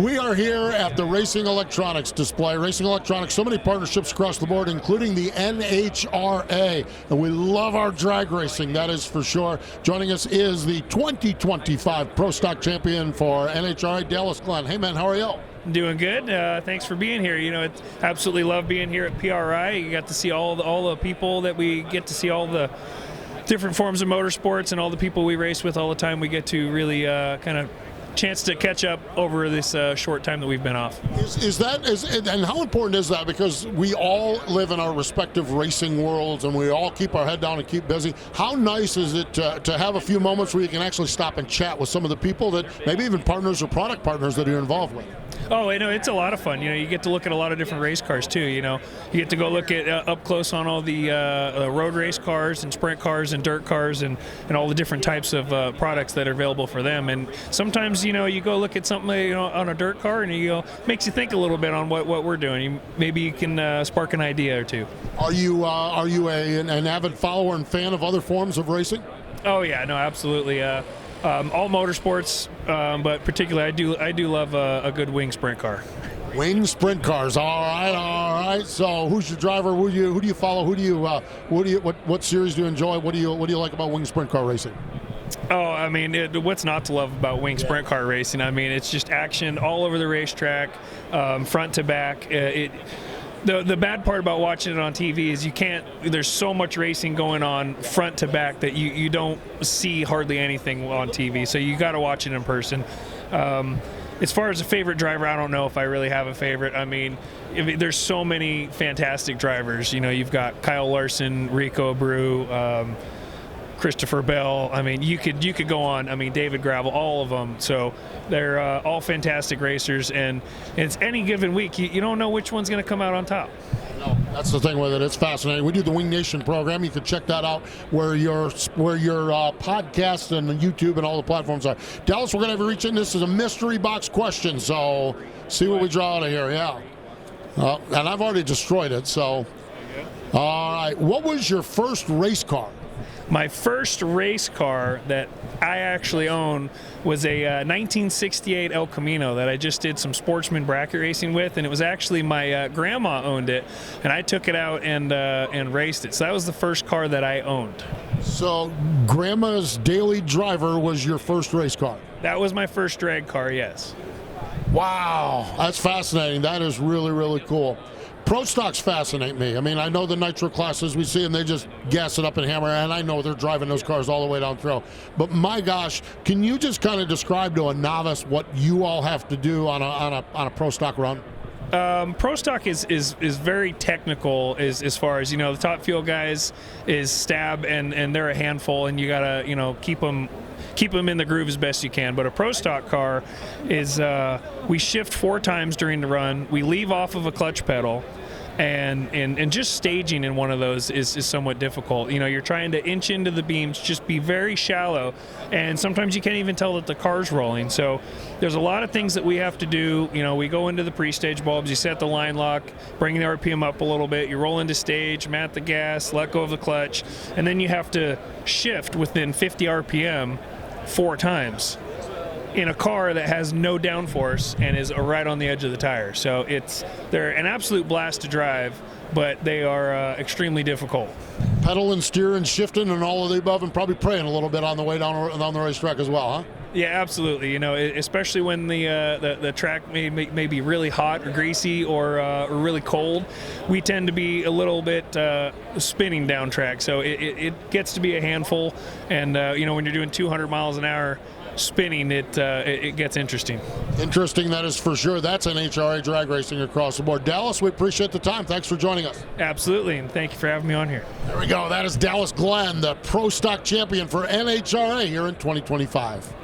We are here at the Racing Electronics display. Racing Electronics, so many partnerships across the board, including the NHRA. And we love our drag racing, that is for sure. Joining us is the 2025 Pro Stock Champion for NHRA, Dallas Glenn. Hey, man, how are you? Doing good. Thanks for being here. You know, it's absolutely love being here at PRI. You got to see all the people that we get to see, all the different forms of motorsports, and all the people we race with all the time. We get to really kind of chance to catch up over this short time that we've been off. And how important is that? Because we all live in our respective racing worlds, and we all keep our head down and keep busy. How nice is it to have a few moments where you can actually stop and chat with some of the people that maybe even partners or product partners that you're involved with? Oh, you know, it's a lot of fun. You know, you get to look at a lot of different race cars too. You know, you get to go look at up close on all the road race cars and sprint cars and dirt cars and all the different types of products that are available for them. And sometimes, you know, you go look at something, you know, on a dirt car, and you go, makes you think a little bit on what we're doing. Maybe you can spark an idea or two. Are you an avid follower and fan of other forms of racing? Oh yeah, no, absolutely. All motorsports, but particularly I do love a good wing sprint car. Wing sprint cars, all right. So, who's your driver? Who do you follow? What series do you enjoy? What do you like about wing sprint car racing? Oh, I mean, what's not to love about wing sprint car racing? I mean, it's just action all over the racetrack, front to back. The bad part about watching it on TV is there's so much racing going on front to back that you don't see hardly anything on TV, so you got to watch it in person. As far as a favorite driver, I don't know if I really have a favorite. I mean, there's so many fantastic drivers. You know, you've got Kyle Larson, Rico Abreu, Christopher Bell. I mean, you could go on. I mean, David Gravel, all of them. So they're all fantastic racers, and it's any given week you don't know which one's going to come out on top. No, that's the thing with it. It's fascinating. We do the Wing Nation program. You can check that out where your podcast and YouTube and all the platforms are. Dallas, we're going to have you reach in. This is a mystery box question, so see what we draw out of here. Yeah, and I've already destroyed it. So, all right. What was your first race car? My first race car that I actually own was a 1968 El Camino that I just did some sportsman bracket racing with, and it was actually my grandma owned it, and I took it out and raced it. So that was the first car that I owned. So grandma's daily driver was your first race car? That was my first drag car, yes. Wow, that's fascinating. That is really, really cool. Pro stocks fascinate me. I mean, I know the nitro classes, we see them, they just gas it up and hammer, and I know they're driving those cars all the way down through. But my gosh, can you just kind of describe to a novice what you all have to do on a pro stock run? Pro stock is very technical as far as, you know, the top fuel guys is stab, and they're a handful, and you gotta, you know, keep them in the groove as best you can. But a pro stock car is we shift 4 times during the run. We leave off of a clutch pedal, and just staging in one of those is somewhat difficult. You know, you're trying to inch into the beams, just be very shallow, and sometimes you can't even tell that the car's rolling. So there's a lot of things that we have to do. You know, we go into the pre-stage bulbs, you set the line lock, bring the RPM up a little bit, you roll into stage, mat the gas, let go of the clutch, and then you have to shift within 50 RPM 4 times in a car that has no downforce and is right on the edge of the tire. So they're an absolute blast to drive, but they are extremely difficult. Pedal and steer and shifting and all of the above, and probably praying a little bit on the way down the racetrack as well, huh? Yeah, absolutely. You know, especially when the track may be really hot or greasy or really cold, we tend to be a little bit spinning down track. So it gets to be a handful, and you know, when you're doing 200 miles an hour spinning, it gets interesting. Interesting, that is for sure. That's NHRA drag racing across the board. Dallas, we appreciate the time. Thanks for joining us. Absolutely, and thank you for having me on here. There we go. That is Dallas Glenn, the Pro Stock Champion for NHRA here in 2025.